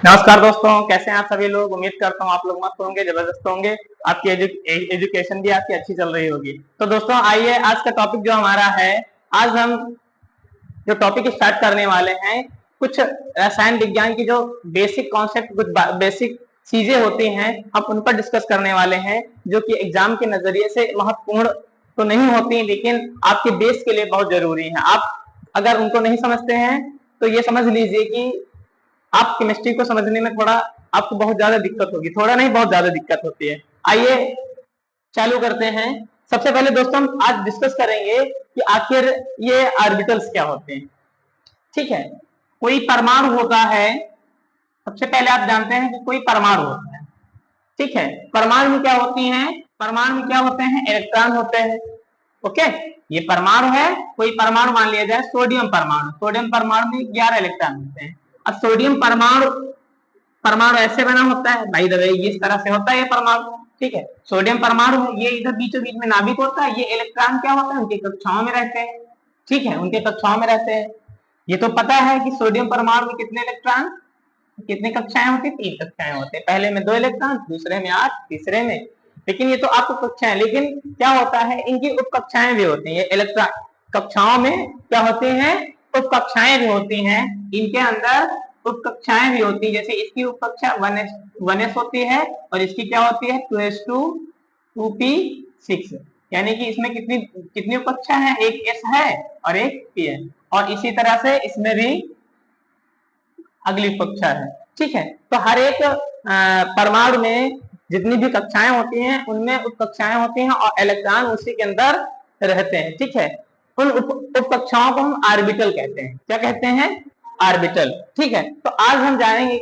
नमस्कार दोस्तों, कैसे हैं आप सभी लोग। उम्मीद करता हूँ आप लोग मस्त होंगे, जबरदस्त होंगे। आपकी एजुकेशन भी आपकी अच्छी चल रही होगी। तो दोस्तों आइए, आज का टॉपिक जो हमारा है, आज हम जो टॉपिक स्टार्ट करने वाले हैं, कुछ रसायन विज्ञान की जो बेसिक कॉन्सेप्ट, कुछ बेसिक चीजें होती हैं, हम उन पर डिस्कस करने वाले हैं, जो कि एग्जाम के नजरिए से महत्वपूर्ण तो नहीं होती, लेकिन आपके बेस के लिए बहुत जरूरी है। आप अगर उनको नहीं समझते हैं तो ये समझ लीजिए कि आप केमिस्ट्री को समझने में थोड़ा आपको बहुत ज्यादा दिक्कत होगी, थोड़ा नहीं बहुत ज्यादा दिक्कत होती है। आइए चालू करते हैं। सबसे पहले दोस्तों हम आज डिस्कस करेंगे कि आखिर ये ऑर्बिटल्स क्या होते हैं। ठीक है, कोई परमाणु होता है। सबसे पहले आप जानते हैं कि कोई परमाणु होता है। ठीक है, परमाणु में क्या होती हैं, परमाणु में क्या होते हैं, इलेक्ट्रॉन होते हैं। ओके, ये परमाणु है। कोई परमाणु मान लिया जाए सोडियम परमाणु, सोडियम परमाणु में 11 इलेक्ट्रॉन होते हैं। अब सोडियम परमाणु परमाणु ऐसे बना होता है भाई दबे, इस तरह से होता है ये परमाणु। ठीक है, सोडियम परमाणु है, ये इधर बीचों बीच में नाभिक होता है। ये इलेक्ट्रॉन क्या होता है, उनकी कक्षाओं में रहते हैं। ठीक है, उनके कक्षाओं में रहते हैं। ये तो पता है कि सोडियम परमाणु में कितने इलेक्ट्रॉन, कितनी कक्षाएं होती है, 3 कक्षाएं होती है। पहले में 2 इलेक्ट्रॉन, दूसरे में 8, तीसरे में। लेकिन ये तो आपको कक्षाएं, लेकिन क्या होता है, इनकी उप कक्षाएं भी होती है। इलेक्ट्रॉन कक्षाओं में क्या होती हैं, उप कक्षाएं भी होती हैं। इनके अंदर उप कक्षाएं भी होती है। जैसे इसकी उप कक्षा 1s होती है, और इसकी क्या होती है 2s2 2p6। यानी कि इसमें कितनी कितनी उप कक्षा है, एक s है और एक p है। और इसी तरह से इसमें भी अगली कक्षा है। ठीक है, तो हर एक परमाणु में जितनी भी कक्षाएं होती हैं, उनमें उप कक्षाएं होती हैं और इलेक्ट्रॉन उसी के अंदर रहते हैं। ठीक है, उन उप कक्षाओं को हम ऑर्बिटल कहते हैं। क्या कहते हैं, ऑर्बिटल। ठीक है, तो आज हम जानेंगे।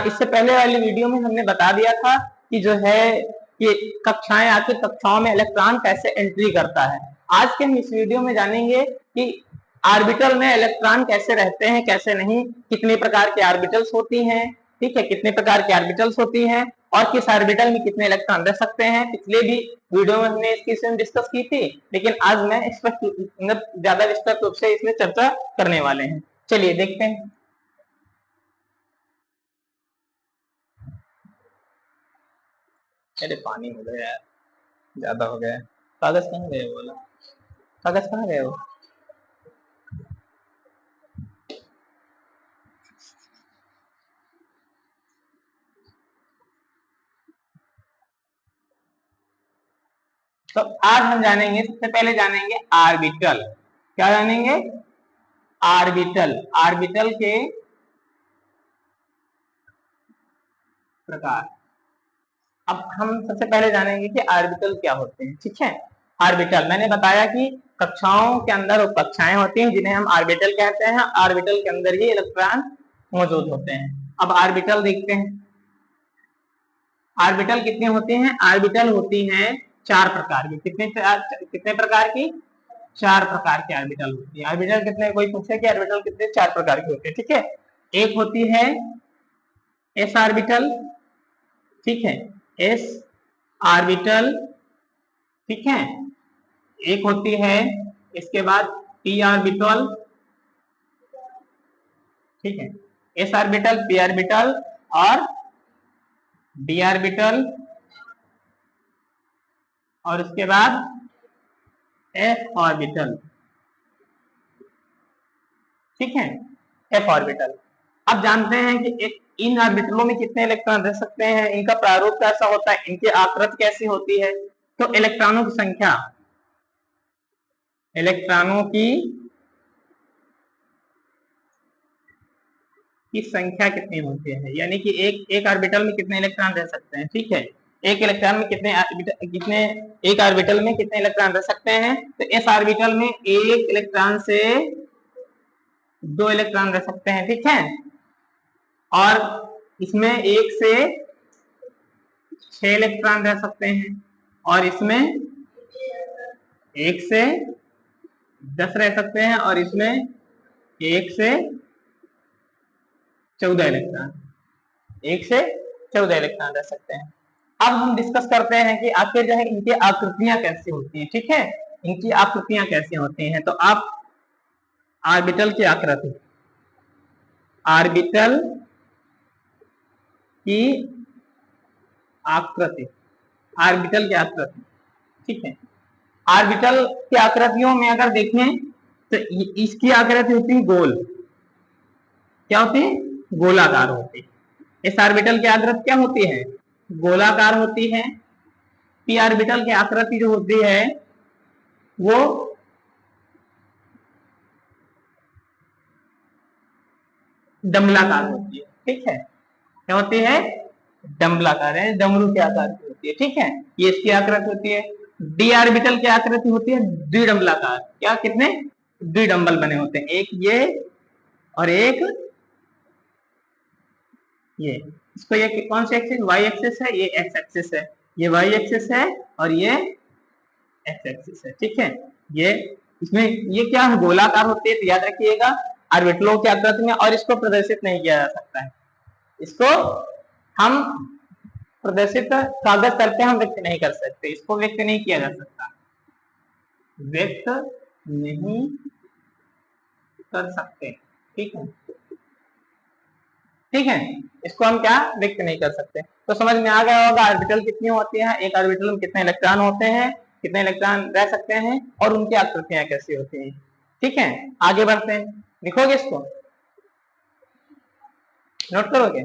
इससे पहले वाली वीडियो में हमने बता दिया था कि जो है ये कक्षाएं, आखिर कक्षाओं में इलेक्ट्रॉन कैसे एंट्री करता है। आज के हम इस वीडियो में जानेंगे कि ऑर्बिटल में इलेक्ट्रॉन कैसे रहते हैं, कैसे नहीं, कितने प्रकार के ऑर्बिटल्स होती हैं। ठीक है, कितने प्रकार की ऑर्बिटल्स होती हैं और किस ऑर्बिटल में कितने इलेक्ट्रॉन रह सकते हैं। पिछले भी वीडियो में हमने इसकी डिस्कस की थी, लेकिन आज मैं इस पर ज्यादा विस्तृत रूप से इसमें चर्चा करने वाले हैं। चलिए देखते हैं। अरे पानी हो गया यार, ज्यादा हो गया। कागज कहाँ गए, बोला कागज कहाँ गए वो। तो आज हम जानेंगे, सबसे पहले जानेंगे ऑर्बिटल। क्या जानेंगे, ऑर्बिटल। ऑर्बिटल के प्रकार। अब हम सबसे पहले जानेंगे कि ऑर्बिटल क्या होते हैं। ठीक है, ऑर्बिटल मैंने बताया कि कक्षाओं के अंदर उप कक्षाएं होती हैं, जिन्हें हम ऑर्बिटल कहते हैं। ऑर्बिटल के अंदर ही इलेक्ट्रॉन मौजूद होते हैं। अब ऑर्बिटल देखते हैं। ऑर्बिटल कितनी होती हैं, ऑर्बिटल होती हैं 4 प्रकार की। कितने प्रकार की, 4 प्रकार की ऑर्बिटल होती है। ऑर्बिटल कितने, कोई पूछे कि ऑर्बिटल कितने, 4 प्रकार की होती है। ठीक है, एक होती है एस ऑर्बिटल। ठीक है, एस ऑर्बिटल। ठीक है, एक होती है इसके बाद पी ऑर्बिटल। ठीक है, एस ऑर्बिटल, पी ऑर्बिटल और डी ऑर्बिटल, और उसके बाद एफ ऑर्बिटल। ठीक है, एफ ऑर्बिटल। अब जानते हैं कि इन ऑर्बिटलों में कितने इलेक्ट्रॉन रह सकते हैं, इनका प्रारूप कैसा होता है, इनकी आकृति कैसी होती है। तो इलेक्ट्रॉनों की संख्या, इलेक्ट्रॉनों की संख्या कितनी होती है, यानी कि एक ऑर्बिटल में कितने इलेक्ट्रॉन रह सकते हैं। ठीक है, एक इलेक्ट्रॉन में कितने एक ऑर्बिटल में कितने इलेक्ट्रॉन रह सकते हैं। तो इस ऑर्बिटल में एक इलेक्ट्रॉन से 2 इलेक्ट्रॉन रह सकते हैं। ठीक है, और इसमें 1 से 6 इलेक्ट्रॉन रह सकते हैं, और इसमें 1 से 10 रह सकते हैं, और इसमें 1 से 14 इलेक्ट्रॉन, 1 से 14 इलेक्ट्रॉन रह सकते हैं। अब हम डिस्कस करते हैं कि आखिर जो है इनकी आकृतियां कैसी होती हैं। ठीक है, इनकी आकृतियां कैसी होती हैं। तो आप ऑर्बिटल की आकृति, ऑर्बिटल की आकृति, ऑर्बिटल की आकृति, ठीक है। ऑर्बिटल की आकृतियों में अगर देखें तो इसकी आकृति होती है गोल, क्या होती है, गोलाकार होती है। इस ऑर्बिटल की आकृति क्या होती है, गोलाकार होती है। पी ऑर्बिटल की आकृति जो होती है वो डमलाकार होती है, ठीक है। क्या होती है, डमलाकार है, डमरू के आकार की होती है, ठीक है। ये इसकी आकृति होती है। डी ऑर्बिटल की आकृति होती है द्विडंबलाकार। क्या, कितने द्विडंबल बने होते हैं, एक ये और एक ये। इसको ये कौन सी एक्सिस, वाई एक्सिस है, ये एक्स एक्सिस है, ये वाई एक्सिस है और ये एक्स एक्सिस है, ठीक है। ये इसमें ये क्या है, गोलाकार होती है, तो याद रखिएगा ऑर्बिटलों की आकृति में। और इसको प्रदर्शित नहीं किया जा सकता है, इसको हम प्रदर्शित कागज तल पे हम व्यक्त नहीं कर सकते, इसको व्यक्त नहीं किया जा सकता, व्यक्त नहीं कर सकते, ठीक है, ठीक है। इसको हम क्या, व्यक्त नहीं कर सकते। तो समझ में आ गया होगा ऑर्बिटल कितनी होती है, एक ऑर्बिटल में कितने इलेक्ट्रॉन होते हैं, कितने इलेक्ट्रॉन रह सकते हैं और उनकी आकृतियां कैसी होती हैं, ठीक है। आगे बढ़ते हैं, लिखोगे इसको, नोट करोगे,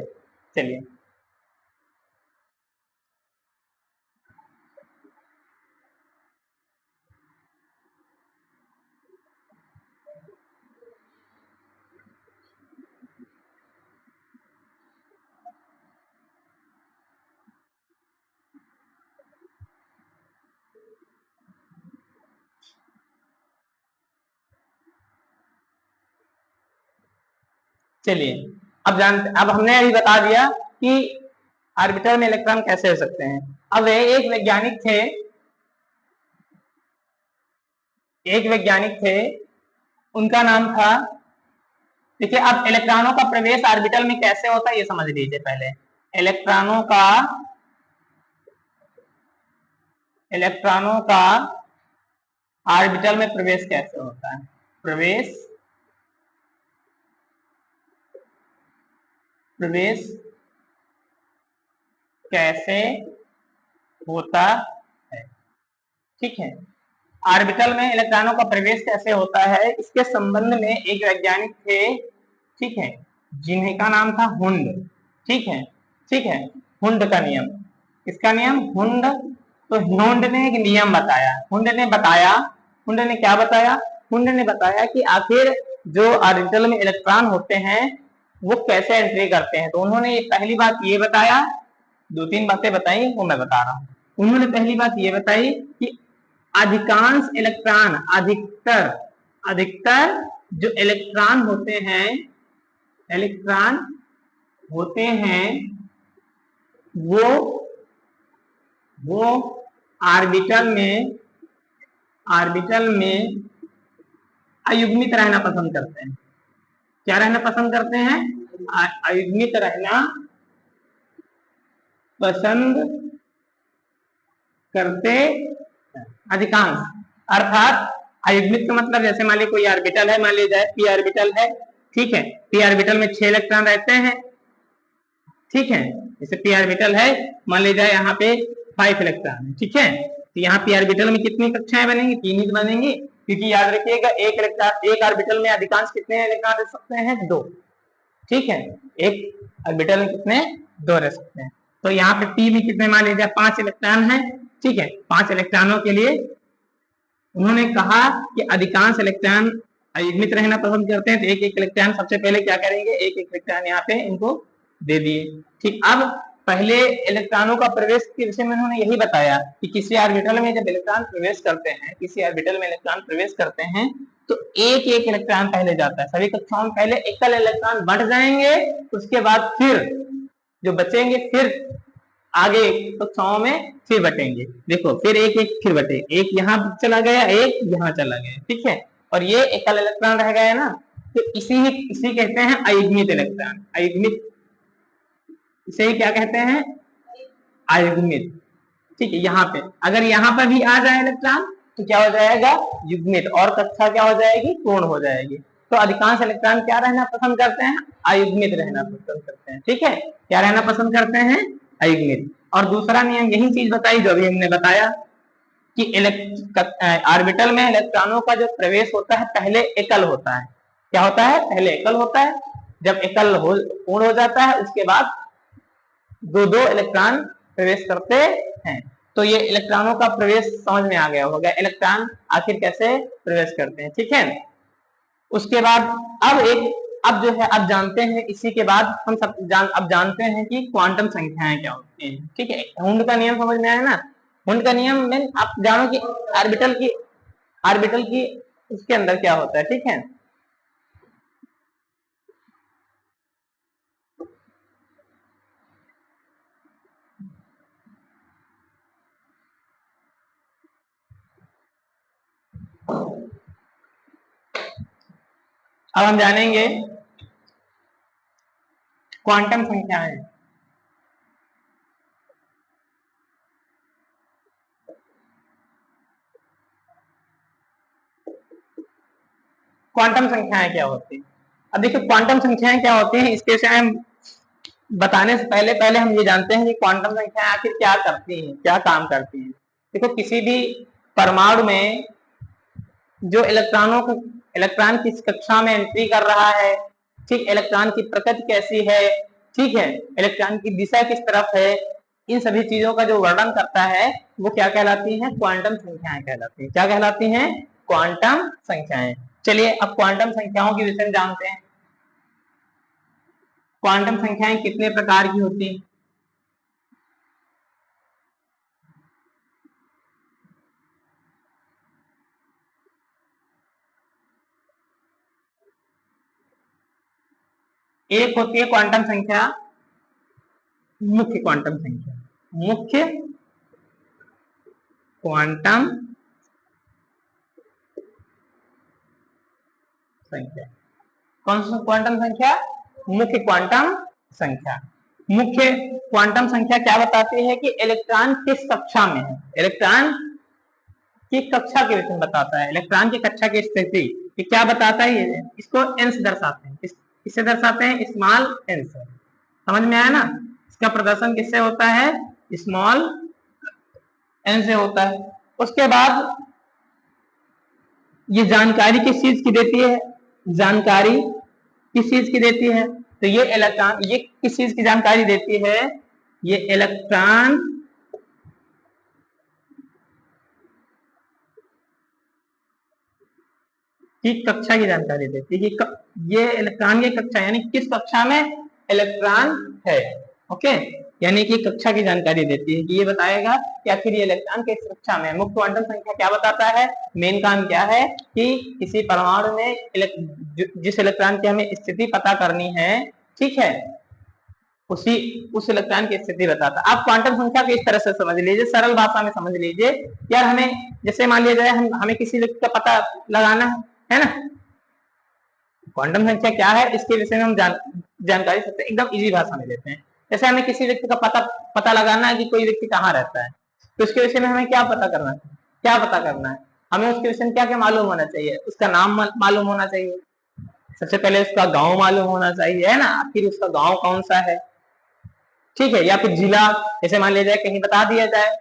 चलिए। चलिए, अब हमने अभी बता दिया कि ऑर्बिटल में इलेक्ट्रॉन कैसे हो सकते हैं। अब एक वैज्ञानिक थे, उनका नाम था, देखिए अब इलेक्ट्रॉनों का प्रवेश ऑर्बिटल में कैसे होता है ये समझ लीजिए पहले। इलेक्ट्रॉनों का ऑर्बिटल में प्रवेश कैसे होता है, प्रवेश कैसे होता है, ठीक है। ऑर्बिटल में इलेक्ट्रॉनों का प्रवेश कैसे होता है, इसके संबंध में एक वैज्ञानिक थे, ठीक है, जिनका नाम था हुंड, ठीक है, ठीक है। हुंड का नियम, किसका नियम, हुंड। तो हुंड ने एक नियम बताया, हुंड ने क्या बताया, हुंड ने बताया कि आखिर जो ऑर्बिटल में इलेक्ट्रॉन होते हैं वो कैसे एंट्री करते हैं। तो उन्होंने पहली बात ये बताया, दो तीन बातें बताई वो मैं बता रहा हूँ। उन्होंने पहली बात ये बताई कि अधिकांश इलेक्ट्रॉन, अधिकतर जो इलेक्ट्रॉन होते हैं वो ऑर्बिटल में अयुग्मित रहना पसंद करते हैं। क्या रहना पसंद करते हैं, अयुग्मित रहना पसंद करते अधिकांश। अर्थात अयुग्मित का मतलब, जैसे मान लीजिए कोई ऑर्बिटल है, मान लीजिए पी ऑर्बिटल है, ठीक है, पी ऑर्बिटल में 6 इलेक्ट्रॉन रहते हैं, ठीक है। जैसे पी ऑर्बिटल है, मान लीजिए यहाँ पे 5 इलेक्ट्रॉन है, ठीक है। तो यहाँ पी ऑर्बिटल में कितनी कक्षाएं बनेंगी, 3 ही बनेंगी, क्योंकि याद रखिएगा एक ऑर्बिटल में अधिकांश कितने इलेक्ट्रॉन रह सकते हैं, 2, ठीक है। एक ऑर्बिटल में कितने, 2 रह सकते हैं। तो यहाँ पे पी में कितने, मान लीजिए 5 इलेक्ट्रॉन है, ठीक है। 5 इलेक्ट्रॉनों के लिए उन्होंने कहा कि अधिकांश इलेक्ट्रॉन अयुग्मित रहना पसंद करते हैं, तो एक एक इलेक्ट्रॉन सबसे पहले क्या करेंगे, एक एक इलेक्ट्रॉन यहाँ पे इनको दे दिए, ठीक। अब पहले इलेक्ट्रॉनों का प्रवेश के विषय में उन्होंने यही बताया कि किसी ऑर्बिटल में जब इलेक्ट्रॉन प्रवेश करते हैं, तो एक एक इलेक्ट्रॉन पहले जाता है, सभी कक्षाओं में पहले एकल इलेक्ट्रॉन बढ़ जाएंगे, उसके बाद फिर जो बचेंगे फिर आगे कक्षाओं में फिर बटेंगे। देखो फिर एक एक फिर बटे, एक यहाँ चला गया, एक यहाँ चला गया, ठीक है, और ये एकल इलेक्ट्रॉन रह गया ना, तो इसी कहते हैं अयुग्मित इलेक्ट्रॉन। अयुग्मित, इसे क्या कहते हैं, अयुग्मित, ठीक है। यहाँ पे अगर यहाँ पर भी आ जाए इलेक्ट्रॉन तो क्या हो जाएगा, युग्मित, और कक्षा क्या हो जाएगी, पूर्ण हो जाएगी। तो अधिकांश इलेक्ट्रॉन क्या रहना पसंद करते हैं, अयुग्मित रहना पसंद करते हैं। ठीक है, क्या रहना पसंद करते हैं, अयुग्मित। और दूसरा नियम यही चीज बताई जो अभी हमने बताया कि ऑर्बिटल में इलेक्ट्रॉनों का जो प्रवेश होता है पहले एकल होता है। क्या होता है, पहले एकल होता है। जब एकल पूर्ण हो जाता है उसके बाद दो दो इलेक्ट्रॉन प्रवेश करते हैं। तो ये इलेक्ट्रॉनों का प्रवेश समझ में आ गया होगा, इलेक्ट्रॉन आखिर कैसे प्रवेश करते हैं। ठीक है, उसके बाद अब जो है अब जानते हैं, इसी के बाद हम सब अब जानते हैं कि क्वांटम संख्याएं क्या होती हैं। ठीक है, हुंड का नियम समझ में आया ना। हुंड का नियम में आप जानो कि ऑर्बिटल की उसके अंदर क्या होता है। ठीक है, अब हम जानेंगे क्वांटम संख्याएं। क्वांटम संख्याएं क्या होती है। अब देखिए क्वांटम संख्याएं क्या होती हैं, इसके विषय में बताने से पहले पहले हम ये जानते हैं कि क्वांटम संख्याएं आखिर क्या करती हैं, क्या काम करती हैं। देखो किसी भी परमाणु में जो इलेक्ट्रॉन किस कक्षा में एंट्री कर रहा है, ठीक, इलेक्ट्रॉन की प्रकृति कैसी है, ठीक है, इलेक्ट्रॉन की दिशा किस तरफ है, इन सभी चीजों का जो वर्णन करता है वो क्या कहलाती हैं, क्वांटम संख्याएं कहलाती हैं। क्या कहलाती हैं, क्वांटम संख्याएं। चलिए अब क्वांटम संख्याओं के विषय में जानते हैं। क्वांटम संख्याएं कितने प्रकार की होती हैं। एक होती है क्वांटम संख्या मुख्य क्वांटम संख्या, मुख्य क्वांटम संख्या। कौन सा क्वांटम संख्या, मुख्य क्वांटम संख्या। मुख्य क्वांटम संख्या क्या बताती है कि इलेक्ट्रॉन किस कक्षा में है, इलेक्ट्रॉन की कक्षा के विषय में बताता है, इलेक्ट्रॉन की कक्षा की स्थिति ये क्या बताता है, ये इसको एन से दर्शाते हैं। किससे दर्शाते हैं, स्मॉल एन से। समझ में आया ना, इसका प्रदर्शन किससे होता है, स्मॉल एन से होता है। उसके बाद ये जानकारी किस चीज की देती है, जानकारी किस चीज की देती है, तो ये इलेक्ट्रॉन ये किस चीज की जानकारी देती है, ये इलेक्ट्रॉन की कक्षा की जानकारी देती है कि ये इलेक्ट्रॉन की कक्षा यानी किस कक्षा में इलेक्ट्रॉन है। ओके, यानी कि कक्षा की जानकारी देती है कि ये बताएगा कि आखिर ये इलेक्ट्रॉन किस कक्षा में। मुख्य क्वांटम संख्या क्या बताता है, मेन काम क्या है कि किसी परमाणु में जिस इलेक्ट्रॉन की हमें स्थिति पता करनी है, ठीक है, उस इलेक्ट्रॉन की स्थिति बताता है। आप क्वांटम संख्या को इस तरह से समझ लीजिए, सरल भाषा में समझ लीजिए। यार हमें जैसे मान लिया जाए हमें किसी व्यक्ति का पता लगाना है ना, क्वांटम संख्या क्या है इसके विषय में हम जानकारी सबसे एकदम इजी भाषा में देते हैं। जैसे हमें किसी व्यक्ति का पता लगाना है कि कोई व्यक्ति कहाँ रहता है, तो उसके विषय में हमें क्या पता करना है, क्या पता करना है, हमें उसके विषय में क्या क्या मालूम होना चाहिए, उसका नाम मालूम होना चाहिए, सबसे पहले उसका गांव मालूम होना चाहिए, है ना, आखिर उसका गांव कौन सा है, ठीक है, या फिर जिला जैसे मान लिया जाए कहीं बता दिया जाए।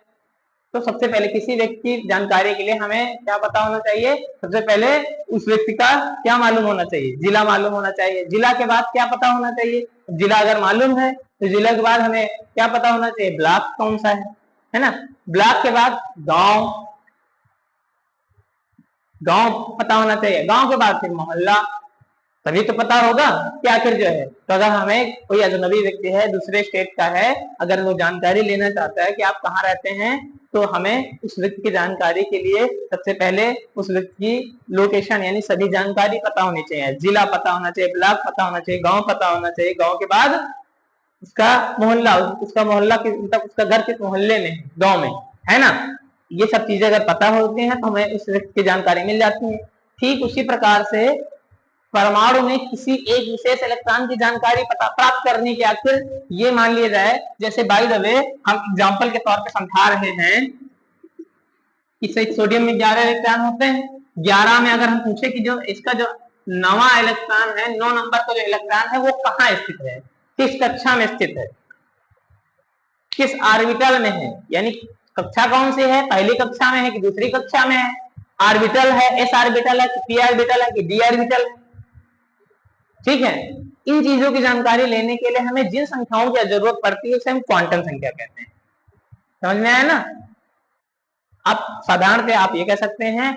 तो सबसे पहले किसी व्यक्ति की जानकारी के लिए हमें क्या पता होना चाहिए, सबसे पहले उस व्यक्ति का क्या मालूम होना चाहिए, जिला मालूम होना चाहिए। जिला के बाद क्या पता होना चाहिए, जिला अगर मालूम है तो जिला के बाद हमें क्या पता होना चाहिए, ब्लॉक कौन सा है ना, ब्लॉक के बाद गांव, गांव पता होना चाहिए, गांव के बाद फिर मोहल्ला, तभी तो पता होगा कि आखिर जो है। तो अगर हमें कोई अजनबी व्यक्ति है दूसरे स्टेट का है, अगर वो जानकारी लेना चाहता है कि आप कहाँ रहते हैं, तो हमें उस व्यक्ति की जानकारी के लिए सबसे पहले उस व्यक्ति की लोकेशन यानी सभी जानकारी पता होनी चाहिए, जिला पता होना चाहिए, ब्लॉक पता होना चाहिए, गांव पता होना चाहिए, गांव के बाद उसका मोहल्ला, मतलब उसका घर किस मोहल्ले में, गाँव में, है ना। ये सब चीजें अगर पता होती हैं तो हमें उस व्यक्ति की जानकारी मिल जाती है। ठीक उसी प्रकार से परमाणु में किसी एक विशेष इलेक्ट्रॉन की जानकारी प्राप्त करने के आखिर ये मान लिया जाए, जैसे बाय द वे हम एग्जांपल के तौर पे समझा रहे हैं कि सोडियम में 11 इलेक्ट्रॉन होते हैं, 11 में अगर हम पूछे कि जो इसका जो नवा इलेक्ट्रॉन है, 9 नंबर का जो इलेक्ट्रॉन है वो कहाँ स्थित है, किस कक्षा में स्थित है, किस ऑर्बिटल में है, यानी कक्षा कौन सी है, पहली कक्षा में है कि दूसरी कक्षा में है, ऑर्बिटल है, एस ऑर्बिटल है कि पी ऑर्बिटल है कि डी ऑर्बिटल है। ठीक है, इन चीजों की जानकारी लेने के लिए हमें जिन संख्याओं की जरूरत पड़ती है उसे हम क्वांटम संख्या कहते हैं। समझ में आया ना। अब साधारणतः आप ये कह सकते हैं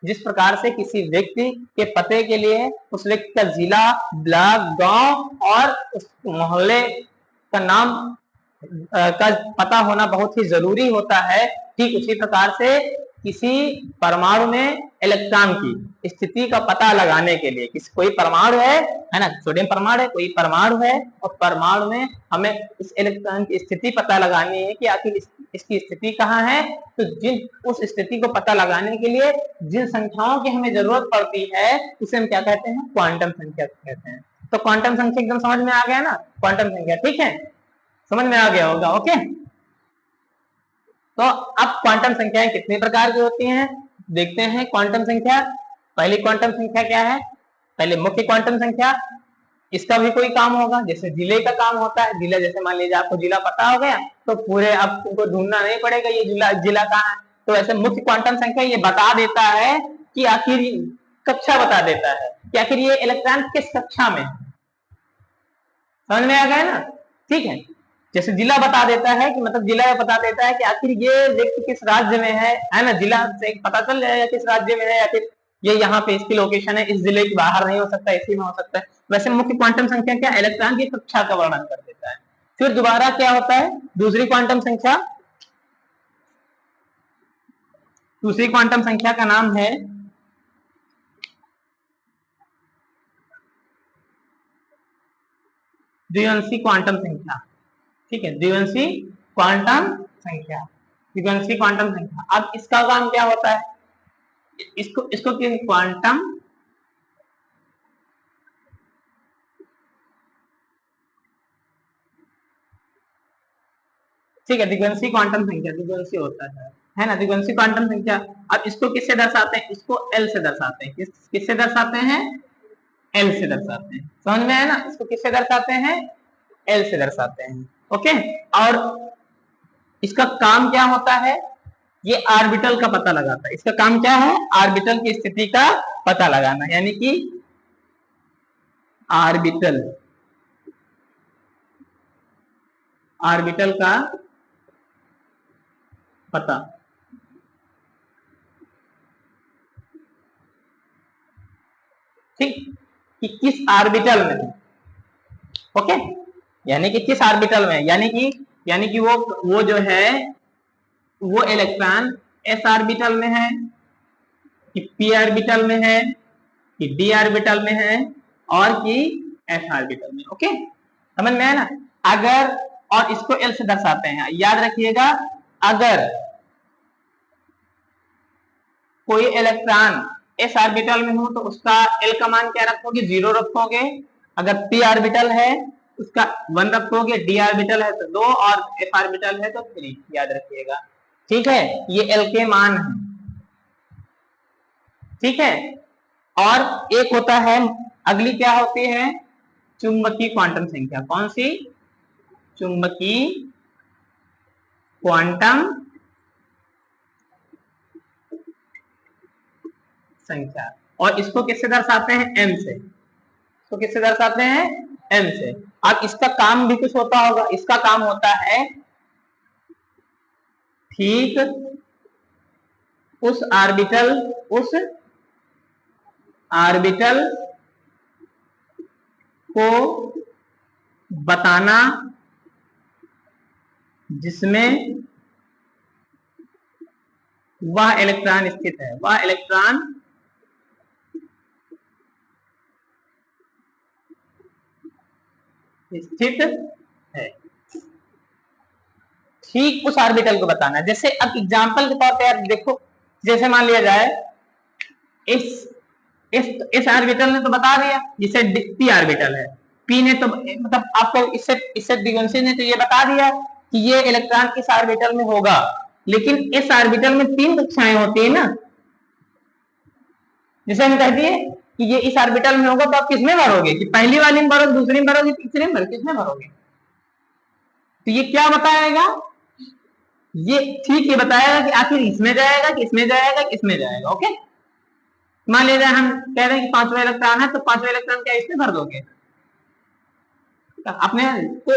जिस प्रकार से किसी व्यक्ति के पते के लिए उस व्यक्ति का जिला, ब्लॉक, गांव और उस मोहल्ले का नाम का पता होना बहुत ही जरूरी होता है, ठीक उसी प्रकार से किसी परमाणु में इलेक्ट्रॉन की स्थिति का पता लगाने के लिए, कोई परमाणु है ना, सोडियम परमाणु है, कोई परमाणु है और परमाणु में हमें इस इलेक्ट्रॉन की स्थिति पता लगानी है कि आखिर इसकी स्थिति कहाँ है। तो उस स्थिति को पता लगाने के लिए जिन संख्याओं की हमें जरूरत पड़ती है उसे हम क्या कहते हैं, क्वांटम संख्या कहते हैं। तो क्वांटम संख्या एकदम समझ में आ गया ना, क्वांटम संख्या, ठीक है, समझ में आ गया होगा। ओके, तो अब क्वांटम संख्याएं कितने प्रकार की होती हैं देखते हैं। क्वांटम संख्या, पहली क्वांटम संख्या क्या है, पहले मुख्य क्वांटम संख्या, इसका भी कोई काम होगा, जैसे जिले का काम होता है। जिला, जैसे मान लीजिए आपको जिला पता हो गया तो पूरे आपको ढूंढना नहीं पड़ेगा ये जिला कहाँ है। तो ऐसे मुख्य क्वांटम संख्या ये बता देता है कि आखिर कक्षा बता देता है कि आखिर ये इलेक्ट्रॉन किस कक्षा में है। समझ में आ गया ना, ठीक है। जैसे जिला बता देता है कि मतलब जिला बता देता है कि आखिर ये व्यक्ति किस राज्य में है ना, जिला से पता चल जाएगा किस राज्य में है, या फिर ये यहाँ पे इसकी लोकेशन है, इस जिले के बाहर नहीं हो सकता, इसी में हो सकता है। वैसे मुख्य क्वांटम संख्या क्या, इलेक्ट्रॉन की कक्षा का वर्णन कर देता है। फिर दोबारा क्या होता है, दूसरी क्वांटम संख्या, दूसरी क्वांटम संख्या का नाम है द्विअंशी क्वांटम संख्या। ठीक है, द्विअंशी क्वांटम संख्या, द्विअंशी क्वांटम संख्या। अब इसका काम क्या होता है, इसको क्वांटम ठीक है, द्विअंशी क्वांटम संख्या, द्विअंशी होता है ना, द्विअंशी क्वांटम संख्या। अब इसको किससे दर्शाते हैं, इसको एल से दर्शाते हैं। किससे दर्शाते हैं, एल से दर्शाते हैं। समझ में आया ना, इसको किससे दर्शाते हैं, एल से दर्शाते हैं। ओके, और इसका काम क्या होता है, ये ऑर्बिटल का पता लगाता है। इसका काम क्या है, ऑर्बिटल की स्थिति का पता लगाना, यानी कि ऑर्बिटल का पता। ठीक, कि किस ऑर्बिटल में है। ओके, यानी कि किस ऑर्बिटल में, यानी कि वो जो है वो इलेक्ट्रॉन एस ऑर्बिटल में है कि पी ऑर्बिटल में है कि डी ऑर्बिटल में है और कि एस ऑर्बिटल में। ओके, समझ में है ना। अगर, और इसको एल से दर्शाते हैं, याद रखिएगा, अगर कोई इलेक्ट्रॉन एस ऑर्बिटल में हो तो उसका एल का मान क्या रखोगे, 0 रखोगे। अगर पी ऑर्बिटल है उसका 1 रखोगे, डी ऑर्बिटल है तो 2 और एफ ऑर्बिटल है तो 3, याद रखिएगा। ठीक है, ये एल के मान है। ठीक है, और एक होता है, अगली क्या होती है, चुंबकीय क्वांटम संख्या। कौन सी, चुंबकीय क्वांटम संख्या। और इसको किससे दर्शाते हैं, एम से। इसको किससे दर्शाते हैं, एम से। अब इसका काम भी कुछ होता होगा, इसका काम होता है ठीक उस ऑर्बिटल को बताना जिसमें वह इलेक्ट्रॉन स्थित है, वह इलेक्ट्रॉन स्थित है। ठीक उस ऑर्बिटल को बताना। जैसे अब एग्जांपल के तौर पे यार देखो, जैसे मान लिया जाए इस ऑर्बिटल ने तो बता दिया, जिसे पी ऑर्बिटल है, पी ने तो मतलब आपको इससे द्विअंशी ने तो ये बता दिया कि ये इलेक्ट्रॉन किस ऑर्बिटल में होगा। लेकिन इस ऑर्बिटल में 3 कक्षाएं होती है ना, जैसे हम कह दिए कि ये इस ऑर्बिटल में होगा, तो आप किसमें भरोगे? कि पहली वाली में भरोगे, दूसरी में भरोगे, तीसरी में भरोगे, किसमें भरोगे? तो ये क्या बताएगा? ये ठीक ये बताएगा कि आखिर इसमें जाएगा कि इसमें जाएगा कि इसमें जाएगा। ओके, मान लीजिए हम कह रहे हैं कि 5वां इलेक्ट्रॉन है, तो 5वां इलेक्ट्रॉन क्या इसमें भर दोगे अपने? तो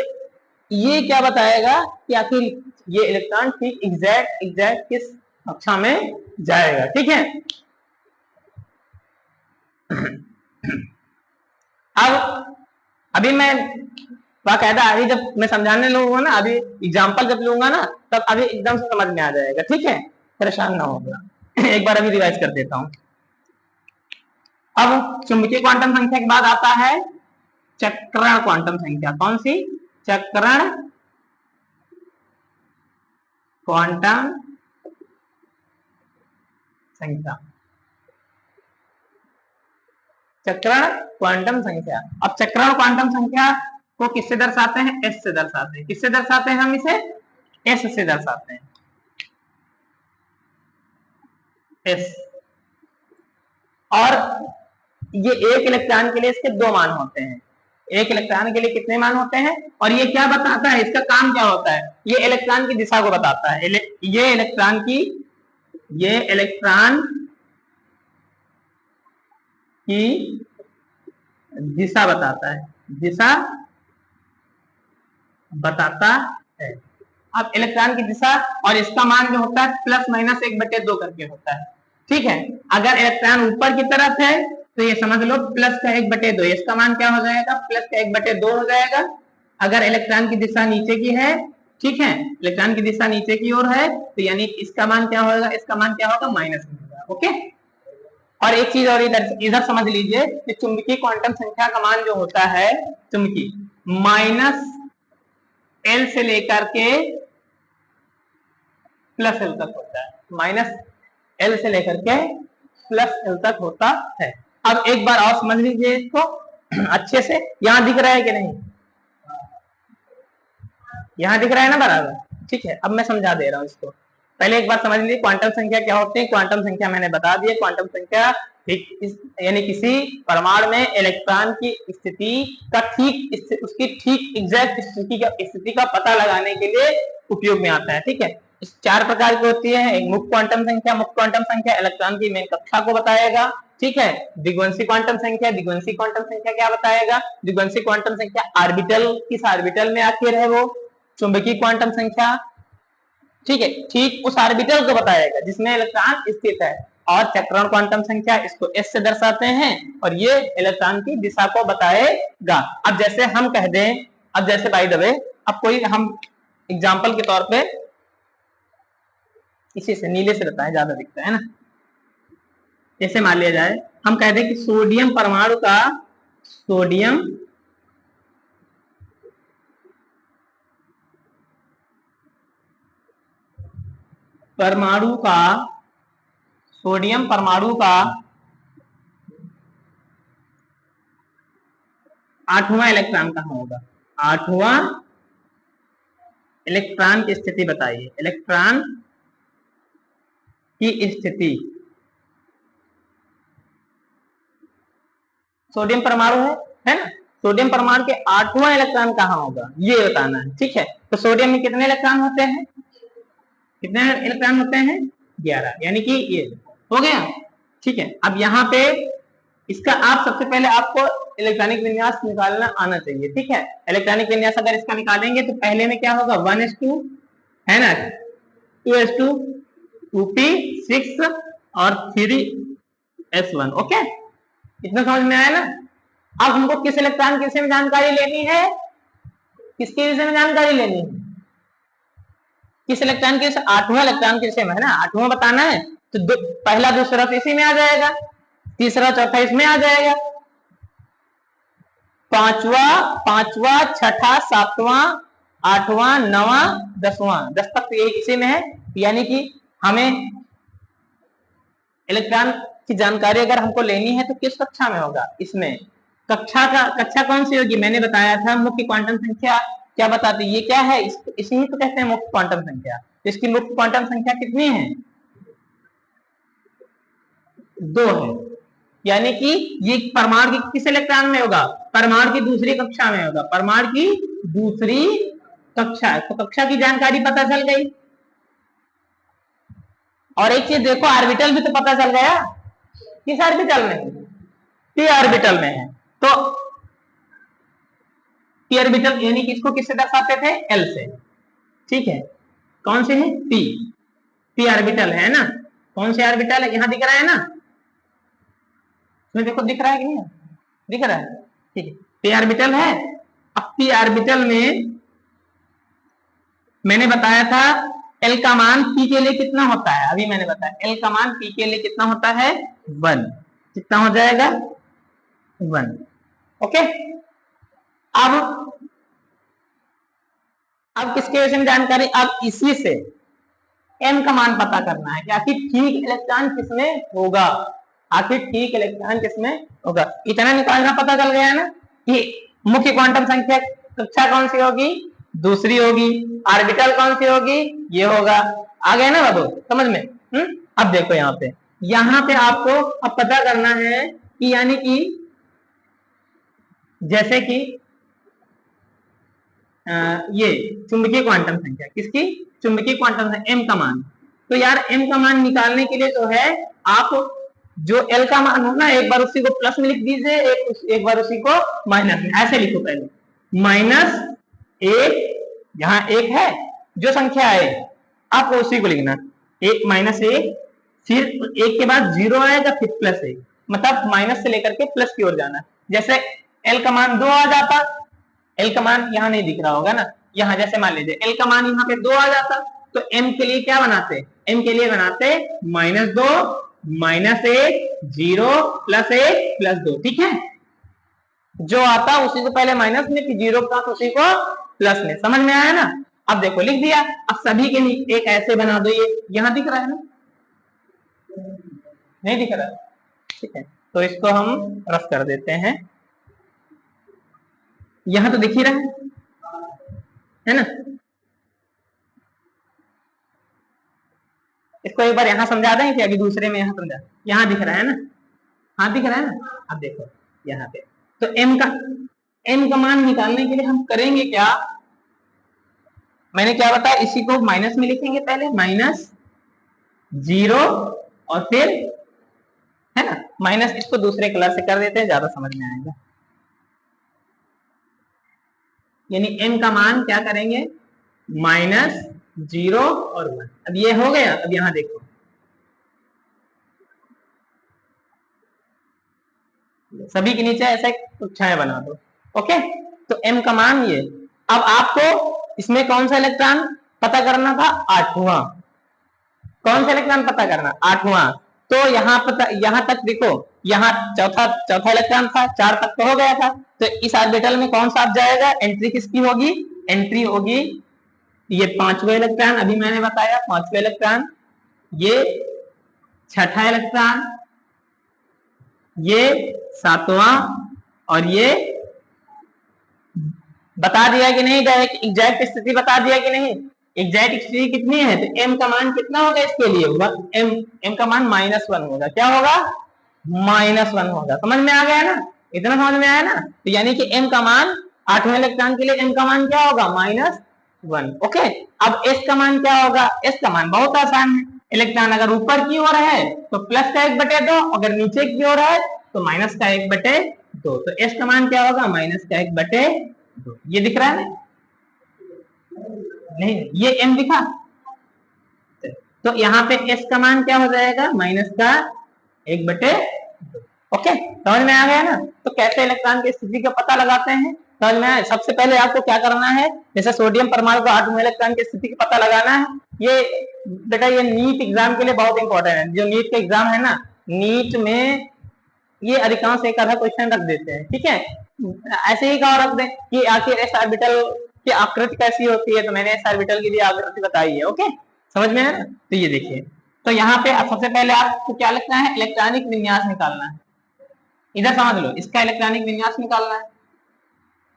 ये क्या बताएगा कि आखिर ये इलेक्ट्रॉन ठीक एग्जैक्ट किस कक्षा में जाएगा। ठीक है, अब अभी मैं बाकायदा अभी जब मैं समझाने लगूंगा ना, अभी एग्जांपल जब लूंगा ना, तब अभी एकदम से समझ में आ जाएगा। ठीक है, परेशान ना होगा। एक बार अभी रिवाइज कर देता हूं। अब चुंबकीय क्वांटम संख्या के बाद आता है चक्रण क्वांटम संख्या। कौन सी? चक्रण क्वांटम संख्या। चक्रण क्वांटम संख्या। अब चक्रण क्वांटम संख्या को किससे दर्शाते हैं? एस से दर्शाते हैं। किससे दर्शाते हैं हम इसे? एस से दर्शाते हैं। एस। और ये एक इलेक्ट्रॉन के लिए इसके दो मान होते हैं। एक इलेक्ट्रॉन के लिए कितने मान होते हैं? और ये क्या बताता है? इसका काम क्या होता है? ये इलेक्ट्रॉन की दिशा को बताता है। ये इलेक्ट्रॉन की दिशा बताता है। दिशा बताता है। अब इलेक्ट्रॉन की दिशा और इसका मान जो होता है +-1/2 करके होता है। ठीक है, अगर इलेक्ट्रॉन ऊपर की तरफ है तो ये समझ लो +1/2, इसका मान क्या हो जाएगा? +1/2 हो जाएगा। अगर इलेक्ट्रॉन की दिशा नीचे की है, ठीक है, इलेक्ट्रॉन की दिशा नीचे की ओर है, तो यानी इसका मान क्या होगा? इसका मान क्या होगा? माइनस में होगा। ओके, और एक चीज और इधर समझ लीजिए कि चुंबकीय क्वांटम संख्या का मान जो होता है चुंबकीय -L से लेकर के +L तक होता है। -L से लेकर के +L तक होता है। अब एक बार और समझ लीजिए इसको अच्छे से। यहां दिख रहा है कि नहीं? यहां दिख रहा है ना बराबर? ठीक है, अब मैं समझा दे रहा हूं इसको। पहले एक बार समझ लीजिए क्वांटम संख्या क्या होती है। क्वांटम संख्या मैंने बता दी। क्वांटम संख्या यानी किसी परमाणु में इलेक्ट्रॉन की स्थिति का उसकी ठीक एग्जैक्ट स्थिति का पता लगाने के लिए उपयोग में आता है। ठीक है, इस 4 प्रकार की होती है। एक मुक्त क्वांटम संख्या। मुक्त क्वांटम संख्या इलेक्ट्रॉन की मेन कक्षा को बताएगा। ठीक है, दिग्वंशी क्वांटम संख्या। दिग्वंशी क्वांटम संख्या क्या बताएगा? दिग्वंशी क्वांटम संख्या ऑर्बिटल, किस ऑर्बिटल में आखिर है वो। चुंबकीय क्वांटम संख्या, ठीक है, ठीक उस ऑर्बिटल को बताएगा जिसमें इलेक्ट्रॉन स्थित है। और चक्रण क्वांटम संख्या, इसको एस से दर्शाते हैं, और ये इलेक्ट्रॉन की दिशा को बताएगा। अब जैसे हम कह दें, अब जैसे बाय द वे, अब कोई हम एग्जांपल के तौर पे इसी से नीले से बताएं, ज्यादा दिखता है ना। जैसे मान लिया जाए हम कह दें कि सोडियम परमाणु का सोडियम परमाणु का 8वां इलेक्ट्रॉन कहां होगा? 8वां इलेक्ट्रॉन की स्थिति बताइए। इलेक्ट्रॉन की स्थिति, सोडियम परमाणु है ना? सोडियम परमाणु के 8वां इलेक्ट्रॉन कहां होगा ये बताना है। ठीक है, तो सोडियम में कितने इलेक्ट्रॉन होते हैं? कितने इलेक्ट्रॉन होते हैं? 11, यानी कि ये हो गया। ठीक है, अब यहाँ पे इसका आप सबसे पहले आपको इलेक्ट्रॉनिक विन्यास निकालना आना चाहिए। ठीक है, इलेक्ट्रॉनिक विन्यास अगर इसका निकालेंगे तो पहले में क्या होगा? 1s2 है ना, 2s2, 2p6 और 3s1। ओके, इतना समझ में आया ना? अब हमको किस इलेक्ट्रॉन के विषय में जानकारी लेनी है? किसके विषय में जानकारी लेनी है? किस इलेक्ट्रॉन के? 8वां इलेक्ट्रॉन के विषय में है ना। 8वां बताना है तो पहला दूसरा तो इसी में आ जाएगा, तीसरा चौथा इसमें आ जाएगा, पांचवा छठा सातवां आठवां नवां 10वां, 10 तक तो यही इसी में है। यानी कि हमें इलेक्ट्रॉन की जानकारी अगर हमको लेनी है तो किस कक्षा में होगा? इसमें। कक्षा कौन सी होगी? मैंने बताया था मुख्य क्वांटम संख्या क्या बताती है? ये क्या है? इसी को कहते हैं मुख्य क्वांटम संख्या। इसकी मुख्य क्वांटम संख्या कितनी है? 2 है। यानी कि ये परमाणु की किस इलेक्ट्रॉन में होगा, परमाणु की दूसरी कक्षा में होगा, परमाणु की दूसरी कक्षा। तो कक्षा की जानकारी पता चल गई। और एक चीज देखो, ऑर्बिटल भी तो पता चल गया, किस ऑर्बिटल में, पी ऑर्बिटल में है। तो पी ऑर्बिटल यानी कि इसको किससे दर्शाते थे, एल से, ठीक है। कौन से है, पी, पी ऑर्बिटल है ना। कौन से ऑर्बिटल है, यहां दिख रहा है ना, इसमें देखो दिख रहा है कि नहीं, दिख रहा है, ठीक है, पी ऑर्बिटल है। अब पी ऑर्बिटल में मैंने बताया था एल का मान पी के लिए कितना होता है, अभी मैंने बताया एल का मान पी के लिए कितना होता है, 1। कितना हो जाएगा, 1। ओके। अब किसके विषय में जानकारी, अब इसी से एम का मान पता करना है कि आखिर ठीक इलेक्ट्रॉन किसमें होगा, आखिर ठीक इलेक्ट्रॉन किसमें होगा। इतना निकालना पता चल गया ना कि मुख्य क्वांटम संख्या कक्षा कौन सी होगी, दूसरी होगी, ऑर्बिटल कौन सी होगी, ये होगा। आ गया ना बाबू समझ में। अब देखो यहाँ पे आपको अब पता करना है कि यानी कि जैसे कि ये चुंबकीय क्वांटम संख्या, किसकी, चुंबकीय क्वांटम संख्या एम का मान। तो यार एम का मान निकालने के लिए जो है आप जो एल का मान हो ना, एक बार उसी को प्लस में लिख दीजिए, एक बार उसी को माइनस में, ऐसे लिखो पहले -1, यहाँ 1 है जो संख्या है आपको उसी को लिखना, 1 -1, फिर 1 के बाद 0 आएगा, फिर +1, मतलब माइनस से लेकर के प्लस की ओर जाना। जैसे एल का मान 2 आ जाता, एल का मान यहाँ नहीं दिख रहा होगा ना, यहाँ जैसे मान लीजिए एल का मान यहाँ पे 2 आ जाता, तो एम के लिए क्या बनाते, एम के लिए बनाते -2 -1 0 +1 +2, ठीक है। जो आता उसी को पहले माइनस में, फिर 0 का उसी को प्लस में, समझ में आया ना। अब देखो लिख दिया, अब सभी के लिए एक ऐसे बना दो, ये यहाँ दिख रहा है ना, नहीं दिख रहा, ठीक है, तो इसको हम रफ कर देते हैं, यहां तो दिख ही रहा है ना। इसको एक बार यहां समझा दें कि अभी दूसरे में यहां समझा, यहां दिख रहा है ना, हाँ दिख रहा है ना। अब देखो यहाँ पे तो एम का मान निकालने के लिए हम करेंगे क्या, मैंने क्या बताया, इसी को माइनस में लिखेंगे पहले, -0 और फिर है ना माइनस, इसको दूसरे कलर से कर देते हैं, ज्यादा समझ में आएगा। यानी एम का मान क्या करेंगे, -0 और 1। अब ये हो गया, अब यहां देखो सभी के नीचे ऐसे कक्षाएं बना दो, ओके। तो एम का मान ये, अब आपको इसमें कौन सा इलेक्ट्रॉन पता करना था, 8वां, कौन सा इलेक्ट्रॉन पता करना, 8वां। तो यहाँ तक देखो, यहाँ चौथा इलेक्ट्रॉन था, 4 तक तो हो गया था, तो इस ऑर्बिटल में कौन सा जाएगा, एंट्री किसकी होगी, एंट्री होगी ये 5वां इलेक्ट्रॉन, अभी मैंने बताया 5वां इलेक्ट्रॉन, ये 6ठा इलेक्ट्रॉन, ये 7वां, और ये बता दिया कि नहीं, एग्जैक्ट स्थिति बता दिया कि नहीं, एग्जैक्ट स्थिति कितनी है, तो एम का मान कितना होगा इसके लिए, एम का मान -1 होगा, क्या होगा, -1 होगा। समझ में आ गया ना, इतना समझ में आया ना। तो यानी कि एम का मान 8वें इलेक्ट्रॉन के लिए एम का मान क्या होगा, -1, ओके। अब एस का मान क्या होगा, एस का मान बहुत आसान है, इलेक्ट्रॉन अगर ऊपर की ओर है तो प्लस का 1/2, अगर नीचे की ओर है तो माइनस का 1/2, तो एस का मान क्या होगा, माइनस का 1/2। ये दिख रहा है ना, नहीं ये एम दिखा, तो यहाँ पे एस का मान क्या हो जाएगा, माइनस का 1/2, ओके। समझ में आ गया ना। तो कैसे इलेक्ट्रॉन की स्थिति का पता लगाते हैं, समझ में आया। सबसे पहले आपको क्या करना है, जैसे सोडियम परमाणु को 8वें इलेक्ट्रॉन की स्थिति का पता लगाना है, ये बेटा ये नीट एग्जाम के लिए बहुत इंपॉर्टेंट है, जो नीट का एग्जाम है ना, नीट में ये अधिकांश एक आधा क्वेश्चन रख देते हैं, ठीक है। ऐसे ही कहा रख दें कि आखिर एस ऑर्बिटल की आकृति कैसी होती है, तो मैंने एस ऑर्बिटल की भी आकृति बताई है, ओके, समझ में है ना। तो ये देखिए, तो यहाँ पे सबसे पहले आपको क्या लिखना है, इलेक्ट्रॉनिक विन्यास निकालना है, इधर समझ लो, इसका इलेक्ट्रॉनिक विन्यास निकालना है।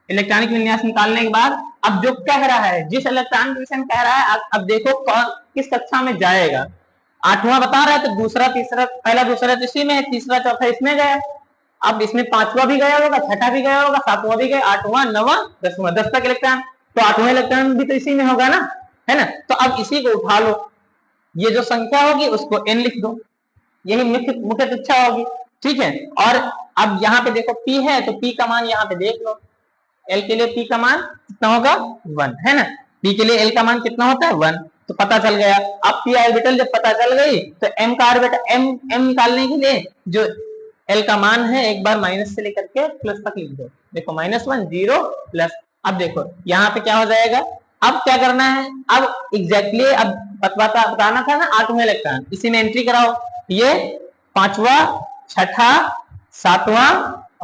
इलेक्ट्रॉनिक विन्यास निकालने के बाद अब जो कह रहा है, जिस इलेक्ट्रॉन के विषय में कह रहा है, अब देखो कौन किस कक्षा में जाएगा। 8वां बता रहा है तो दूसरा तीसरा, पहला दूसरा तो इसी में है, तीसरा चौथा इसमें गया। अब इसमें 5वां भी गया होगा, छठा भी गया होगा, 7वां भी गया, 8वां 9वां 10वां, 10 तक इलेक्ट्रॉन, तो 8वां इलेक्ट्रॉन भी तो इसी में होगा ना, है ना। तो अब इसी को उठा लो, ये जो संख्या होगी उसको n लिख दो, यही मुख्य इच्छा होगी, ठीक है। और अब यहाँ पे देखो p है तो p का मान यहाँ पे देख लो, l के लिए p का मान कितना होगा 1, है ना। p के लिए l का मान कितना होता है 1, तो पता चल गया। अब p ऑर्बिटल जब पता चल गई तो m का ऑर्बिटल m निकालने के लिए जो l का मान है एक बार माइनस से लेकर के प्लस तक लिख दो, देखो -1 0 प्लस। अब देखो यहाँ पे क्या हो जाएगा, अब क्या करना है, अब एग्जैक्टली अब बताना था ना 8वां इलेक्ट्रॉन, इसी में एंट्री कराओ, ये 5वां 6ठा 7वां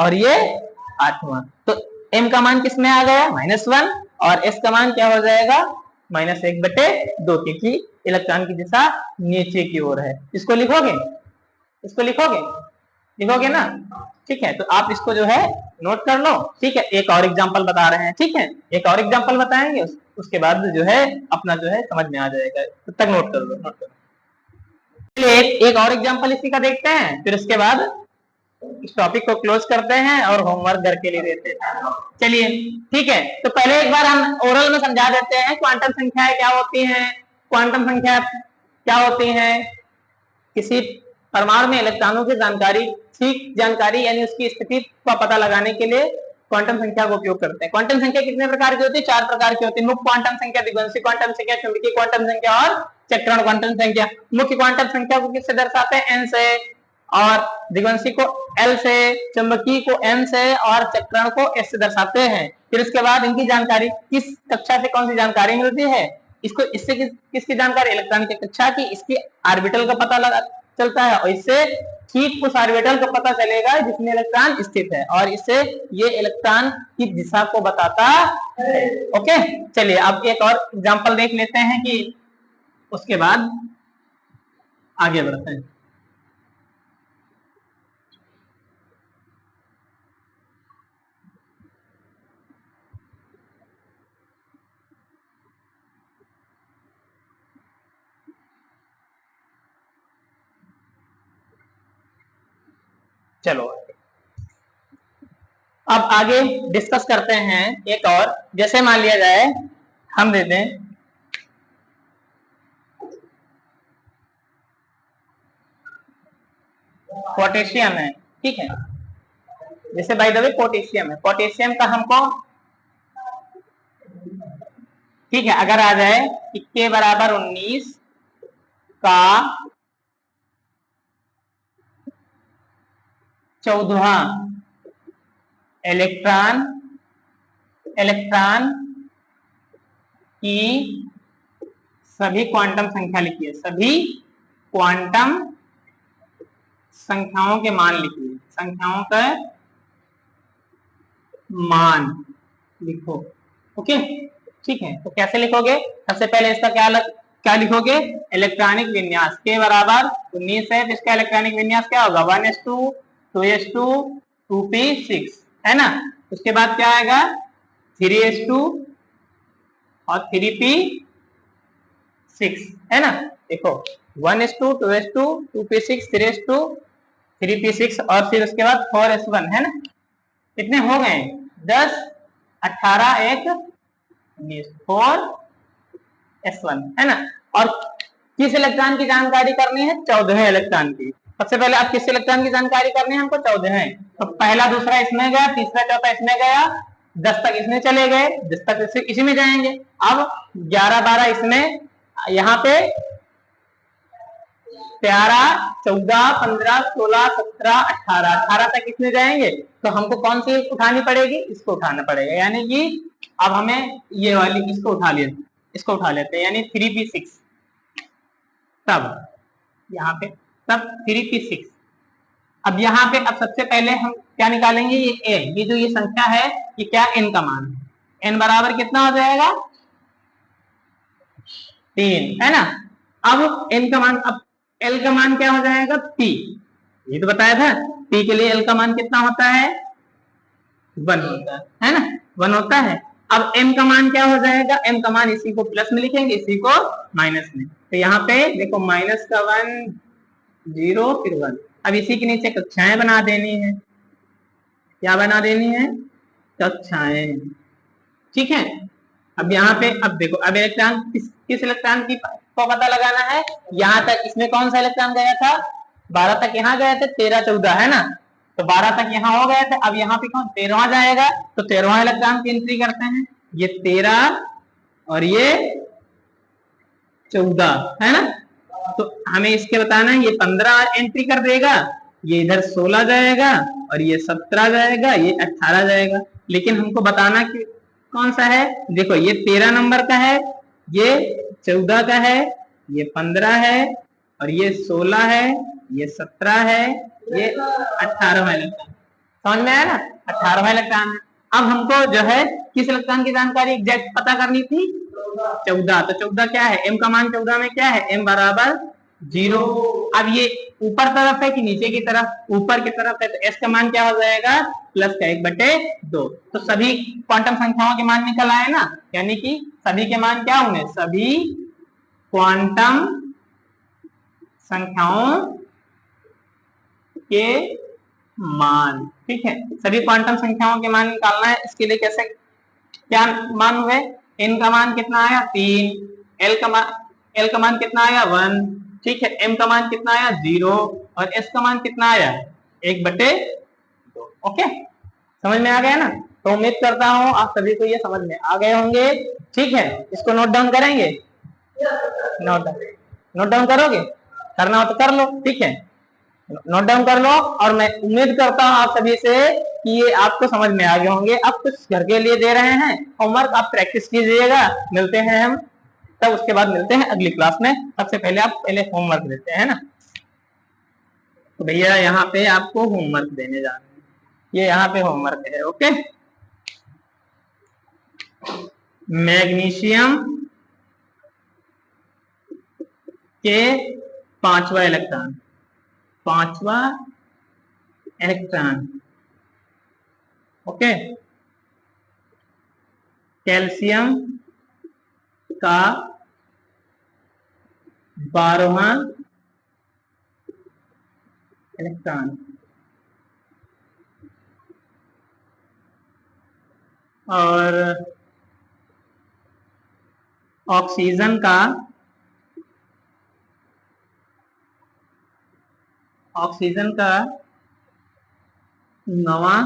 और ये 8वां, तो m का मान किसमें आ गया -1 और s का मान क्या हो जाएगा -1/2, क्योंकि इलेक्ट्रॉन की दिशा नीचे की ओर है। इसको लिखोगे, इसको लिखोगे ना, ठीक है। तो आप इसको जो है नोट कर लो, ठीक है। एक और एग्जांपल बता रहे हैं, ठीक है, एक और एग्जांपल बताएंगे, उसके बाद जो है अपना जो है समझ में आ जाएगा, तब तक नोट कर लो, नोट कर लो। एक और एग्जांपल इसी का देखते हैं, फिर उसके बाद इस टॉपिक को क्लोज करते हैं और होमवर्क घर के लिए देते हैं। चलिए ठीक है, तो पहले एक बार हम ओरल में समझा देते हैं क्वांटम संख्याएं क्या होती हैं। क्वांटम संख्या क्या होती है, किसी परमाणु में इलेक्ट्रॉनों की जानकारी, ठीक जानकारी यानी उसकी स्थिति का पता लगाने के लिए क्वांटम संख्या का उपयोग करते हैं। क्वांटम संख्या कितने प्रकार की होती है, 4 प्रकार की होती है। मुख्य क्वांटम संख्या, दिग्वंशी क्वांटम संख्या, चुंबकीय क्वांटम संख्या और चक्रण क्वांटम संख्या। मुख्य क्वांटम संख्या को किससे दर्शाते हैं, n से, और दिग्वंशी को l से, चुंबकीय को m से और चक्रण को s से दर्शाते हैं। फिर उसके बाद इनकी जानकारी, किस कक्षा से कौन सी जानकारी मिलती है, इसको इससे किसकी जानकारी, इलेक्ट्रॉन की कक्षा की, इसकी ऑर्बिटल का पता लगा चलता है, और इससे ठीक उस ऑर्बिटल का पता चलेगा जिसमें इलेक्ट्रॉन स्थित है, और इससे ये इलेक्ट्रॉन की दिशा को बताता है। ओके, चलिए अब एक और एग्जांपल देख लेते हैं कि उसके बाद आगे बढ़ते हैं। चलो अब आगे डिस्कस करते हैं एक और, जैसे मान लिया जाए हम दे दें पोटेशियम है, ठीक है, जैसे बाय द वे पोटेशियम है, पोटेशियम का हमको, ठीक है, अगर आ जाए कि k बराबर 19 का 14वां इलेक्ट्रॉन की सभी क्वांटम संख्या लिखिए, सभी क्वांटम संख्याओं के मान लिखिए, संख्याओं का मान लिखो। ओके, ठीक है, तो कैसे लिखोगे, सबसे पहले इसका क्या लिखोगे, इलेक्ट्रॉनिक विन्यास, k बराबर 19 है तो इसका इलेक्ट्रॉनिक विन्यास क्या होगा 1s2 2s2 2p6, है ना। उसके बाद क्या आएगा 3s2 और 3p6, है ना। देखो 1s2 2s2 2p6 3s2 3p6 और फिर उसके बाद 4s1, है ना। कितने हो गए 10 18 1 19 4s1, है ना। और किस इलेक्ट्रॉन की जानकारी करनी है, 14वें इलेक्ट्रॉन की। सबसे पहले आप किस इलेक्ट्रॉन की जानकारी करनी है हमको, 14वें। तो पहला दूसरा इसमें गया, तीसरा चौथा इसमें गया, 10 तक इसमें चले गए, 10 तक इसी में जाएंगे। अब 11 12 इसमें, यहाँ पे 13 14 15 16 17 18 तक इसमें जाएंगे, तो हमको कौन सी उठानी पड़ेगी, इसको उठाना पड़ेगा, यानी कि अब हमें ये वाली इसको उठा लेते हैं, यानी 3p6, तब यहाँ पे तब 3p6। अब यहाँ पे अब सबसे पहले हम क्या निकालेंगे, ये a, ये जो ये संख्या है ये क्या n का मान है, n बराबर कितना हो जाएगा 3, है ना। अब n का मान, अब l का मान क्या हो जाएगा p, ये तो बताया था, p के लिए l का मान कितना होता है 1 होता है ना, 1 होता है। अब m का मान क्या हो जाएगा, m का मान इसी को प्लस में लिखेंगे, इसी को माइनस में। तो यहाँ पे देखो माइनस का 1 0 फिर 1। अब इसी के नीचे कक्षाएं बना देनी है। क्या बना देनी है, कक्षाएं। ठीक है। अब यहाँ पे अब देखो, अब इलेक्ट्रॉन किस इलेक्ट्रॉन की को पता लगाना है। यहाँ तक इसमें कौन सा इलेक्ट्रॉन गया था, 12 तक यहाँ गए थे, 13 14 है ना, तो 12 तक यहाँ हो गए थे। अब यहाँ पे कौन 13वां जाएगा, तो 13वां इलेक्ट्रॉन की एंट्री करते हैं। ये 13 और ये 14 है ना, तो हमें इसके बताना है। ये 15 एंट्री कर देगा, ये इधर 16 जाएगा और ये 17 जाएगा, ये 18 जाएगा। लेकिन हमको बताना कि कौन सा है। देखो ये 13 नंबर का है, ये 14 का है, ये 15 है और ये 16 है, ये 17 है, ये 18वां इलेक्ट्रॉन। समझ में आया ना, 18वां इलेक्ट्रॉन है। अब हमको जो है किस इलेक्ट्रॉन की जानकारी एग्जैक्ट पता करनी थी, 14। तो 14 क्या है, m का मान 14 में क्या है, m बराबर 0। अब ये ऊपर तरफ है कि नीचे की तरफ, ऊपर की तरफ है, तो s का मान क्या हो जाएगा, प्लस का 1/2। तो सभी क्वांटम संख्याओं के मान निकल आए ना, यानी कि सभी के मान क्या होंगे, सभी क्वांटम संख्याओं के मान। ठीक है, सभी क्वांटम संख्याओं के मान निकालना है। इसके लिए कैसे, क्या मान हुए, n का मान कितना आया 3, l का मान कितना आया 1, ठीक है, m का मान कितना आया 0 और s का मान कितना आया 1/2। ओके, समझ में आ गया ना। तो उम्मीद करता हूं आप सभी को ये समझ में आ गए होंगे। ठीक है, इसको नोट डाउन करेंगे, नोट डाउन करोगे, करना हो तो कर लो। ठीक है, नोट डाउन कर लो। और मैं उम्मीद करता हूं आप सभी से कि ये आपको समझ में आ गए होंगे। अब कुछ घर के लिए दे रहे हैं होमवर्क, आप प्रैक्टिस कीजिएगा। मिलते हैं हम तब, उसके बाद मिलते हैं अगली क्लास में। सबसे पहले आप पहले होमवर्क देते हैं ना, तो भैया यहाँ पे आपको होमवर्क देने जा रहे हैं, ये यहाँ पे होमवर्क है। ओके, मैग्नीशियम के 5वां इलेक्ट्रॉन, 5वां इलेक्ट्रॉन। ओके, कैल्शियम का 12वां इलेक्ट्रॉन और ऑक्सीजन का 9वां।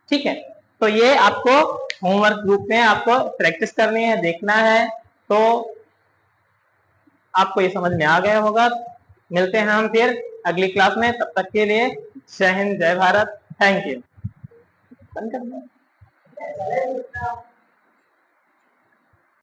ठीक है, तो ये आपको होमवर्क ग्रुप में आपको प्रैक्टिस करनी है, देखना है। तो आपको ये समझ में आ गया होगा। मिलते हैं हम फिर अगली क्लास में, तब तक के लिए जय हिंद, जय भारत, थैंक यू।